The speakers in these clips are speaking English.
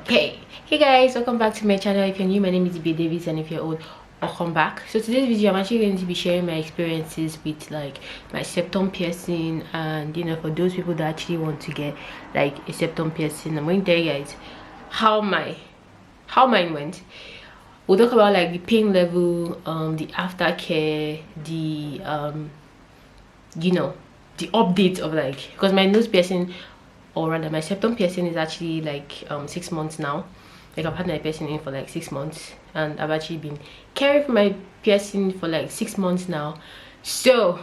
Hey guys, welcome back to my channel. If you're new, my name is B Davis, and if you're old, welcome back. So today's video, I'm actually going to be sharing my experiences with like my septum piercing, and for those people that actually want to get like a septum piercing, I'm going to tell you guys how mine went. We'll talk about like the pain level, the aftercare, the the update of like, because my nose piercing, or rather my septum piercing, is actually like 6 months now. Like I've had my piercing in for like 6 months, and I've actually been caring for my piercing for like 6 months now. So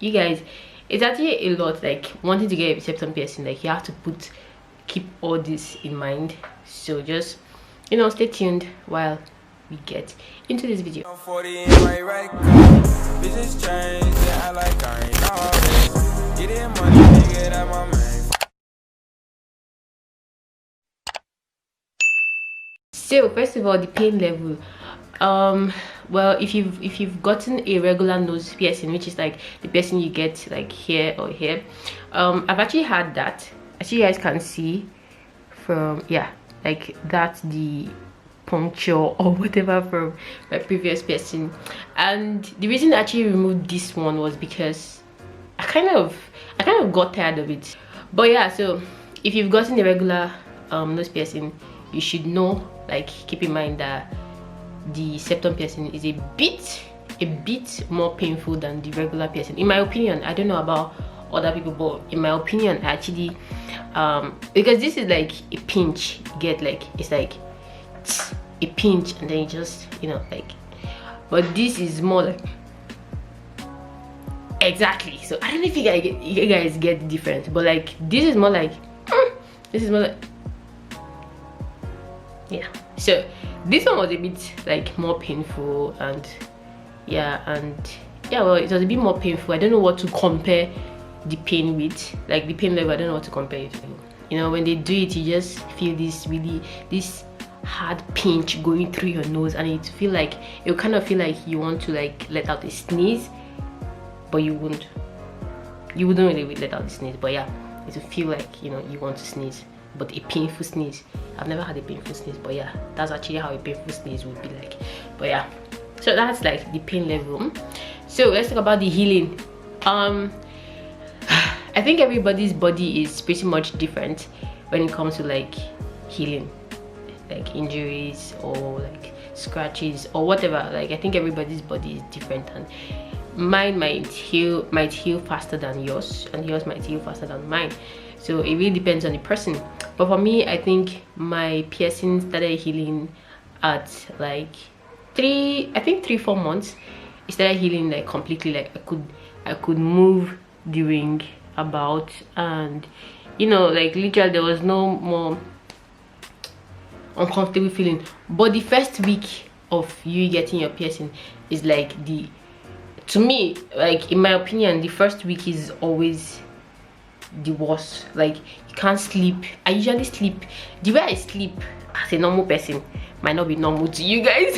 you guys, it's actually a lot. Like wanting to get a septum piercing, like you have to keep all this in mind. So just stay tuned while we get into this video. So first of all, the pain level. Well, if you've gotten a regular nose piercing, which is like the piercing you get like here or here, I've actually had that, as you guys can see from, yeah, like that's the puncture or whatever from my previous piercing. And the reason I actually removed this one was because I kind of got tired of it. But yeah, so if you've gotten a regular nose piercing, you should know, like, keep in mind that the septum piercing is a bit more painful than the regular piercing, in my opinion. I don't know about other people, but in my opinion, actually, because this is like a pinch, you get, like, it's like a pinch and then you just like, but this is more like, exactly. So I don't know if you guys get the difference, but like this is more like this is more like, yeah. So this one was a bit like more painful, and yeah, well, it was a bit more painful. I don't know what to compare the pain with, like the pain level. I don't know what to compare it to. When they do it, you just feel this hard pinch going through your nose, and it kind of feel like you want to like let out a sneeze, but you wouldn't really let out the sneeze. But yeah, it will feel like you want to sneeze, but a painful sneeze. I've never had a painful sneeze, but yeah, that's actually how a painful sneeze would be like. But yeah, so that's like the pain level. So let's talk about the healing. I think everybody's body is pretty much different when it comes to like healing, like injuries or like scratches or whatever. Like I think everybody's body is different, and mine might heal faster than yours, and yours might heal faster than mine. So it really depends on the person. But for me, I think my piercing started healing at like 3-4 months. It started healing like completely. Like I could move the ring about, and like literally there was no more uncomfortable feeling. But the first week of you getting your piercing is like to me, like in my opinion, the first week is always the worst. Like you can't sleep. I usually sleep, the way I sleep as a normal person might not be normal to you guys,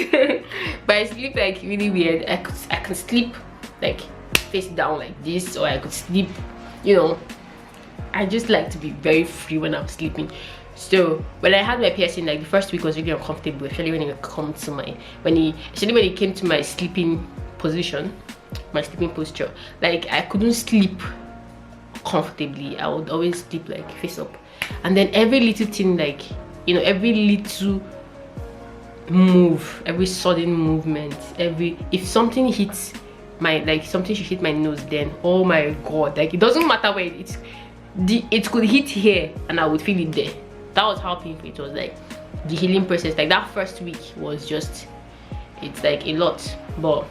but I sleep like really weird. I can sleep like face down like this, or I could sleep, I just like to be very free when I'm sleeping. So when I had my piercing, like the first week was really uncomfortable, especially when it came to my sleeping position, my sleeping posture. Like I couldn't sleep comfortably. I would always sleep like face up, and then every little thing, like every little move, every sudden movement, if something hits something should hit my nose, then oh my god, like it doesn't matter where it could hit here and I would feel it there. That was how painful it was. Like the healing process, like that first week was just, it's like a lot, but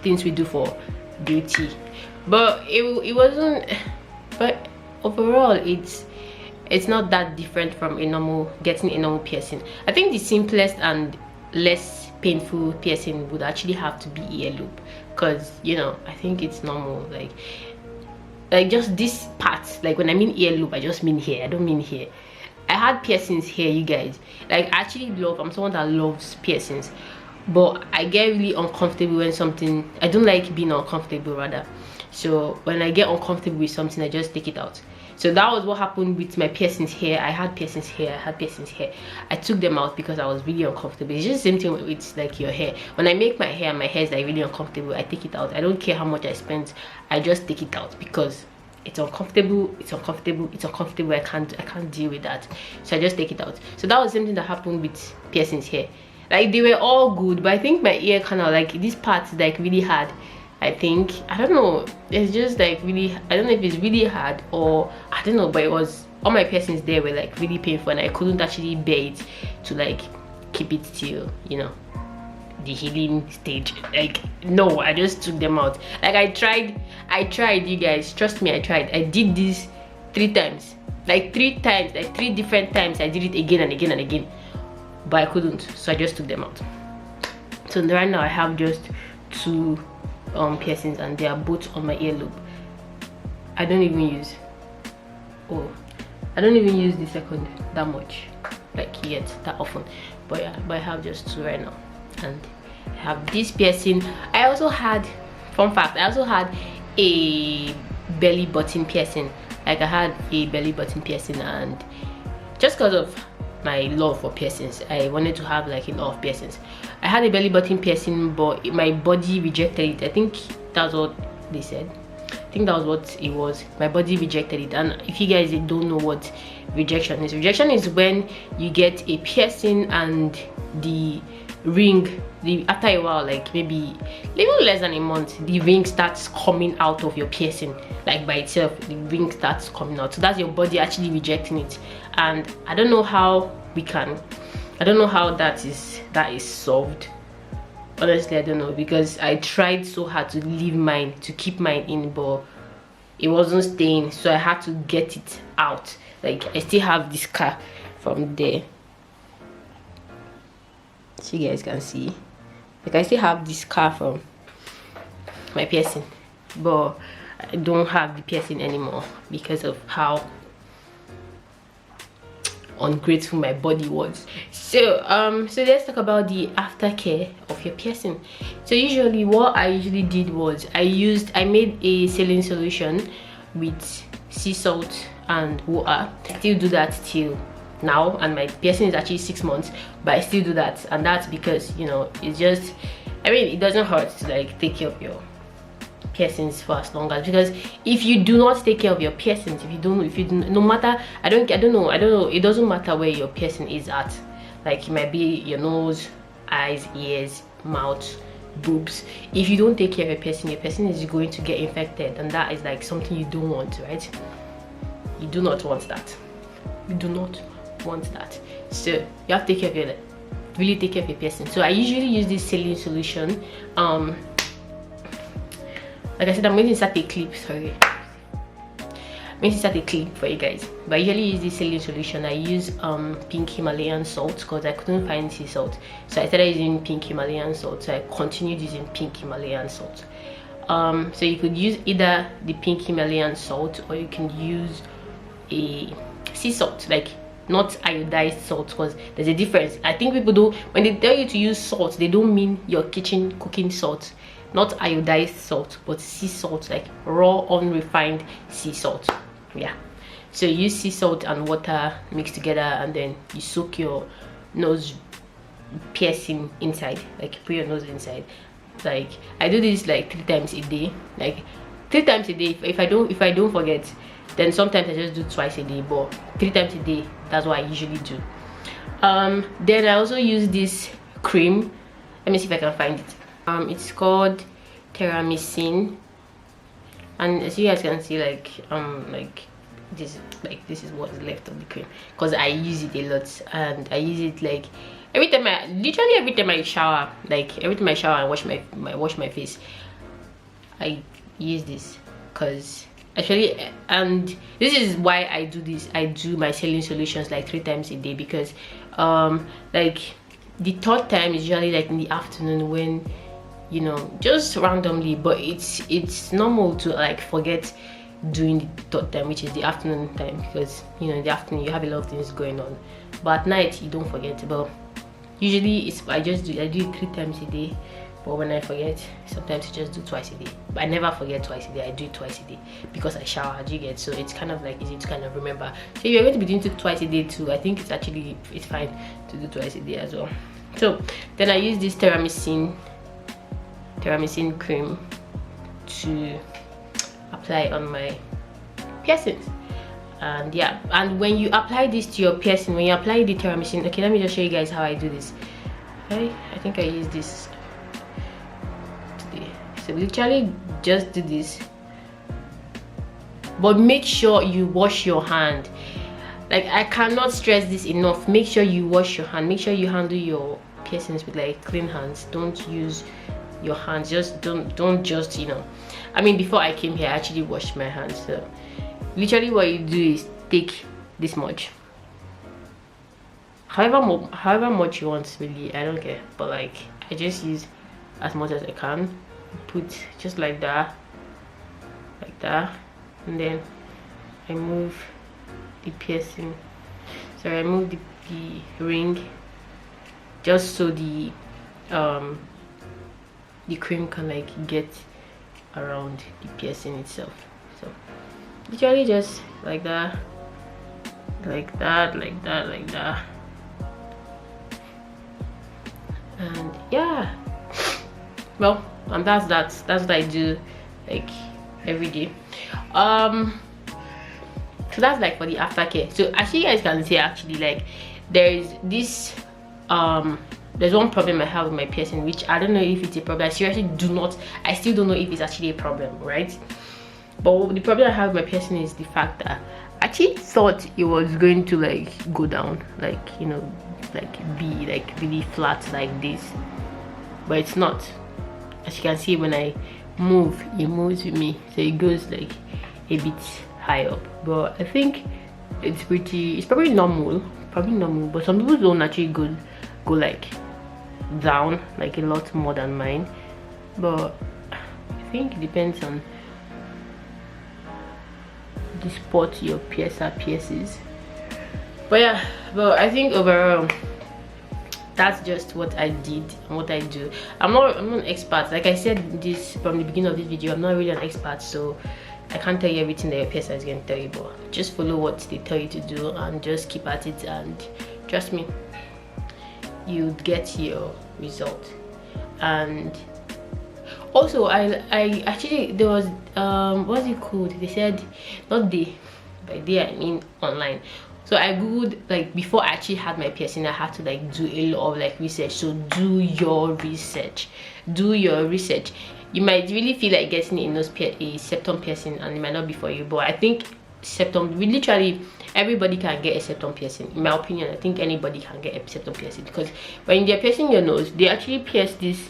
things we do for beauty. But it wasn't, but overall it's not that different from getting a normal piercing. I think the simplest and less painful piercing would actually have to be earlobe, because I think it's normal. Like just this part, like when I mean earlobe, I just mean here, I don't mean here. I had piercings here, you guys. Like I actually I'm someone that loves piercings, but I get really uncomfortable when I don't like being uncomfortable rather. So when I get uncomfortable with something, I just take it out. So that was what happened with my piercings here. I had piercings here, I had piercings here. I took them out because I was really uncomfortable. It's just the same thing with like your hair. When I make my hair is like really uncomfortable, I take it out. I don't care how much I spend, I just take it out because it's uncomfortable, it's uncomfortable, it's uncomfortable. I can't deal with that, so I just take it out. So that was something that happened with piercings here. Like they were all good, but I think my ear kind of like this part is like really hard. I think, I don't know, it's just like really, I don't know if it's really hard or I don't know, but it was, all my piercings there were like really painful and I couldn't actually bear it to like keep it till, you know, the healing stage. Like no, I just took them out. Like I tried, you guys, trust me, I tried. I did this 3 times, like 3 times, like 3 different times. I did it again and again and again, but I couldn't, so I just took them out. So right now I have just 2 piercings and they are both on my earlobe. I don't even use the second that much, like yet, that often. But yeah, but I have just 2 right now. And I have this piercing. I also had, fun fact, I also had a belly button piercing. Like I had a belly button piercing, and just because of my love for piercings, I wanted to have like a lot of piercings. I had a belly button piercing, but my body rejected it. I think that's what they said. I think that was what it was. My body rejected it. And if you guys don't know what rejection is when you get a piercing and the ring, after a while, like maybe even less than a month, the ring starts coming out of your piercing, like by itself. The ring starts coming out, so that's your body actually rejecting it. And I don't know how that is solved. Honestly, I don't know, because I tried so hard to leave mine, to keep mine in, but it wasn't staying, so I had to get it out. Like I still have this scar from there, so you guys can see. Like I still have this scar from my piercing, but I don't have the piercing anymore because of how ungrateful my body was. So so let's talk about the aftercare of your piercing. So usually what I did was I made a saline solution with sea salt and water. I still do that till now, and my piercing is actually 6 months, but I still do that. And that's because, you know, it's just, I mean, it doesn't hurt to like take care of your piercings for as long as, because if you do not take care of your piercings, if you don't, no matter, I don't know, it doesn't matter where your piercing is at. Like it might be your nose, eyes, ears, mouth, boobs. If you don't take care of your piercing is going to get infected, and that is like something you don't want, right? You do not want that. You do not want that. So you have to take care of your, really take care of your piercing. So I usually use this saline solution. Like I said, I'm going to start a clip, sorry. I'm going to start a clip for you guys. But I usually use this saline solution. I use pink Himalayan salt because I couldn't find sea salt. So I started using pink Himalayan salt. So I continued using pink Himalayan salt. So you could use either the pink Himalayan salt, or you can use a sea salt, like not iodized salt, because there's a difference. I think people do, when they tell you to use salt, they don't mean your kitchen cooking salt, not iodized salt, but sea salt, like raw unrefined sea salt. Yeah, so you use sea salt and water mixed together, and then you soak your nose piercing inside, like put your nose inside. Like I do this like 3 times a day, like 3 times a day. If I don't forget, then sometimes I just do twice a day, but 3 times a day, that's what I usually do. Then I also use this cream. Let me see if I can find it. It's called Teramycin, and as you guys can see, like this is what is left of the cream, because I use it a lot, and I use it like literally every time I shower, like every time I shower and wash my face, I use this. Because actually, and this is why I do this, I do my saline solutions like 3 times a day, because like the 3rd time is usually like in the afternoon, when, you know, just randomly, but it's normal to like forget doing the 3rd time, which is the afternoon time, because, you know, in the afternoon you have a lot of things going on, but at night you don't forget. But usually I do it 3 times a day. but when I forget, sometimes I just do twice a day. But I never forget twice a day. I do it twice a day because I shower. Do you get? So it's kind of like easy to kind of remember. So if you're going to be doing it twice a day too, I think it's fine to do twice a day as well. So then I use this Terramycin cream to apply on my piercings. And yeah, and when you apply this to your piercing, when you apply the Terramycin, okay, let me just show you guys how I do this. Okay, I think I use this today. So literally just do this, but make sure you wash your hand. Like, I cannot stress this enough. Make sure you wash your hand. Make sure you handle your piercings with like clean hands. Don't use your hands, just don't just, you know, I mean, before I came here I actually washed my hands. So literally what you do is take this much, however much you want, really, I don't care, but like I just use as much as I can. Put just like that, and then I move the piercing, sorry, I move the ring just so the cream can like get around the piercing itself. So literally just like that, like that, like that, like that, and yeah, well, and that's what I do like every day. So that's like for the aftercare. So as you guys can see, actually, like there is this there's one problem I have with my piercing, which I don't know if it's a problem. I still don't know if it's actually a problem, right? But the problem I have with my piercing is the fact that I actually thought it was going to like go down, like, you know, like be like really flat like this, but it's not. As you can see, when I move, it moves with me, so it goes like a bit high up. But I think it's probably normal, but some people don't actually go like down like a lot more than mine. But I think it depends on the spot your piercer pierces. But yeah, but I think overall that's just what I did and what I do. I'm not an expert, like I said this from the beginning of this video. I'm not really an expert, so I can't tell you everything that your piercer is going to tell you, but just follow what they tell you to do and just keep at it, and trust me, you get your result. And also I actually, there was what's it called, they said, not day by day, I mean online. So I googled, like before I actually had my piercing, I had to like do a lot of like research. So do your research. You might really feel like getting a septum piercing and it might not be for you, but I think septum, literally everybody can get a septum piercing. In my opinion, I think anybody can get a septum piercing, because when they're piercing your nose, they actually pierce this,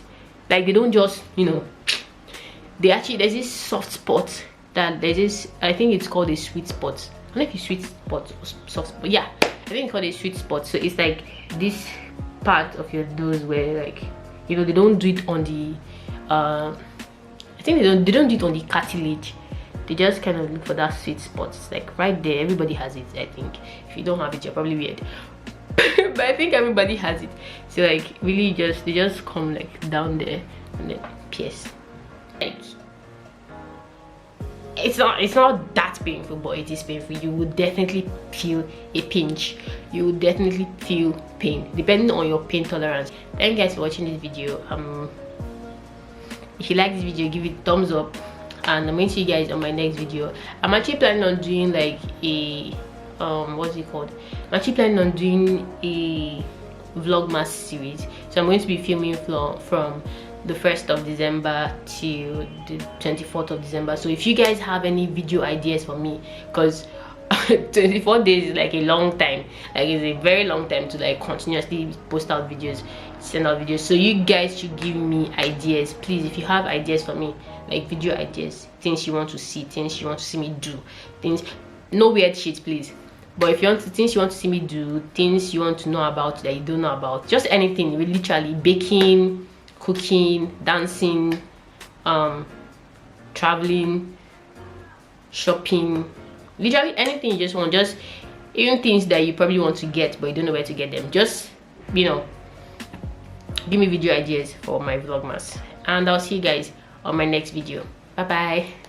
like they don't just, you know, they actually, there's this soft spot that there's this, I think it's called a sweet spot. I don't know if it's sweet spot or soft spot, yeah, I think it's called a sweet spot. So it's like this part of your nose where, like, you know, they don't do it on the I think they don't do it on the cartilage. They just kind of look for that sweet spot. It's like right there. Everybody has it, I think. If you don't have it, you're probably weird. But I think everybody has it. So like really they just come like down there and then pierce. Like, it's not that painful, but it is painful. You will definitely feel a pinch. You will definitely feel pain, depending on your pain tolerance. Thank you guys for watching this video. If you like this video, give it a thumbs up, and I'm going to see you guys on my next video. I'm actually planning on doing like a what's it called, I'm actually planning on doing a vlogmas series. So I'm going to be filming from the 1st of December to the 24th of December. So if you guys have any video ideas for me, because 24 days is like a long time, like it's a very long time to like continuously post out videos, send out videos. So you guys should give me ideas, please. If you have ideas for me, like video ideas, things you want to see, things you want to see me do, things, no weird shit, please. But if you want to, things you want to see me do, things you want to know about that you don't know about, just anything, literally baking, cooking, dancing, traveling, shopping, literally anything you just want, just even things that you probably want to get but you don't know where to get them, just, you know, give me video ideas for my vlogmas, and I'll see you guys on my next video. Bye bye.